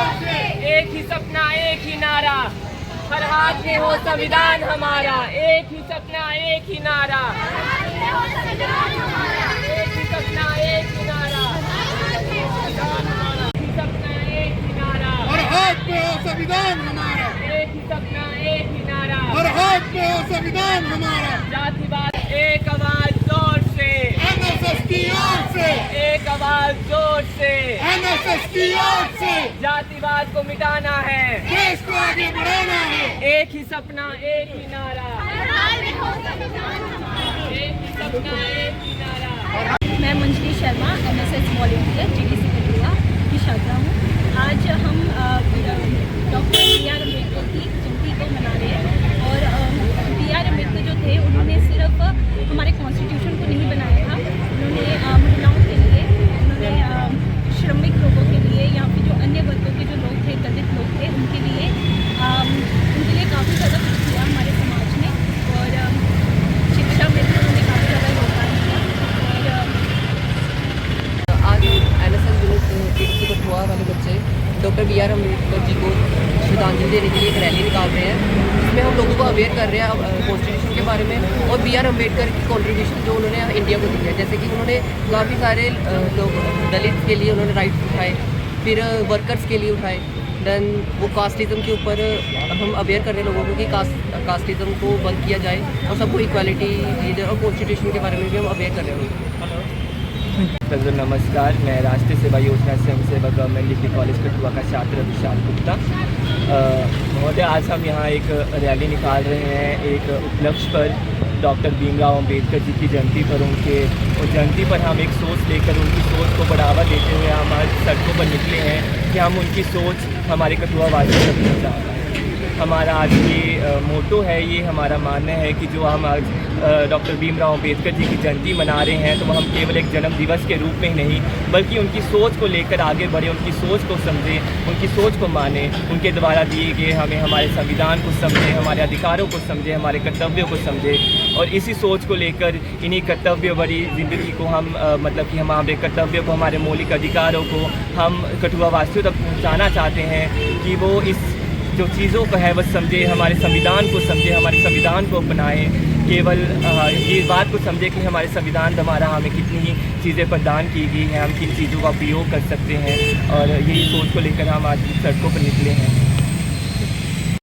एक ही सपना एक ही नारा, हर हाथ में हो संविधान हमारा। एक ही सपना एक ही नारा, एक ही सपना एक ही नारा, एक ही सपना एक ही नारा, हर हाथ में हो संविधान हमारा। एक ही सपना एक ही नारा, हर हाथ में हो संविधान हमारा। जातिवाद एक आवाज जोर से, एनएसएस की ओर से, एक आवाज जोर से, एनएसएस की ओर से जातिवाद को मिटाना है, देश को आगे बढ़ाना है। एक ही सपना एक ही नारा, एक ही सपना एक ही नारा। मैं Manjari Sharma MSS volunteer GDC Kathua की छात्रा हूँ। आज हम डॉक्टर बी.आर. अम्बेडकर की जयंती को मना रहे हैं और बी.आर. अम्बेडकर जो थे उन्होंने सिर्फ हमारे कॉन्स्टिट्यूशन को नहीं बनाया था, उन्होंने महिलाओं के लिए, उन्होंने श्रमिक लोगों के लिए या फिर जो अन्य वर्गों के जो लोग थे, दलित लोग थे, उनके लिए काफ़ी ज़्यादा कुछ किया हमारे समाज ने और शिक्षा में भी उन्होंने काफ़ी ज़्यादा योगदान दिया। और आज एनएसएस यूनिट जीडीसी कठुआ वाले बच्चे डॉक्टर बी.आर. अम्बेडकर जी को श्रद्धांजलि देने के लिए एक रैली निकाल रहे हैं, जिसमें हम लोगों को अवेयर कर रहे हैं कॉन्स्टिट्यूशन के बारे में और बी.आर. अम्बेडकर की कंट्रीब्यूशन जो उन्होंने इंडिया को दी है। जैसे कि उन्होंने काफ़ी सारे लोग दलित के लिए उन्होंने राइट्स उठाए, फिर वर्कर्स के लिए उठाए, देन वो कास्टिज़म के ऊपर हम अवेयर कर रहे हैं लोगों को कि कास्टिज़म को बंद किया जाए और सबको इक्वालिटी दी जाए, और कॉन्स्टिट्यूशन के बारे में भी हम अवेयर कर रहे हैं। नमस्कार, मैं राष्ट्रीय सेवा योजना स्वयं सेवक गवर्नमेंट डिग्री कॉलेज कठुआ का छात्र विशाल गुप्ता। महोदय, आज हम यहाँ एक रैली निकाल रहे हैं एक उपलक्ष्य पर, डॉक्टर भीमराव अंबेडकर जी की जयंती पर। उनके जयंती पर हम एक सोच लेकर उनकी सोच को बढ़ावा देते हुए हम आज सड़कों पर निकले हैं कि हम उनकी सोच हमारे कठुआ वासियों तक पहुँचाएं। हमारा आज ये मोटो है, ये हमारा मानना है कि जो हम आज डॉक्टर भीमराव अंबेडकर जी की जयंती मना रहे हैं, तो हम केवल एक जन्म दिवस के रूप में ही नहीं, बल्कि उनकी सोच को लेकर आगे बढ़े, उनकी सोच को समझें, उनकी सोच को माने, उनके द्वारा दिए गए हमें हमारे संविधान को समझें, हमारे अधिकारों को समझें, हमारे कर्तव्यों को समझें, और इसी सोच को लेकर इन्हीं कर्तव्य भरी ज़िंदगी को हम मतलब कि हम हमारे कर्तव्यों को, हमारे मौलिक अधिकारों को हम कठुआ वासियों तक पहुँचाना चाहते हैं कि वो इस जो चीज़ों को है वह समझे, हमारे संविधान को समझे, हमारे संविधान को अपनाएं, केवल ये बात को समझे कि हमारे संविधान द्वारा हमें कितनी ही चीज़ें प्रदान की गई हैं, हम किन चीज़ों का उपयोग कर सकते हैं, और यही सोच को लेकर हम आज सड़कों पर निकले हैं।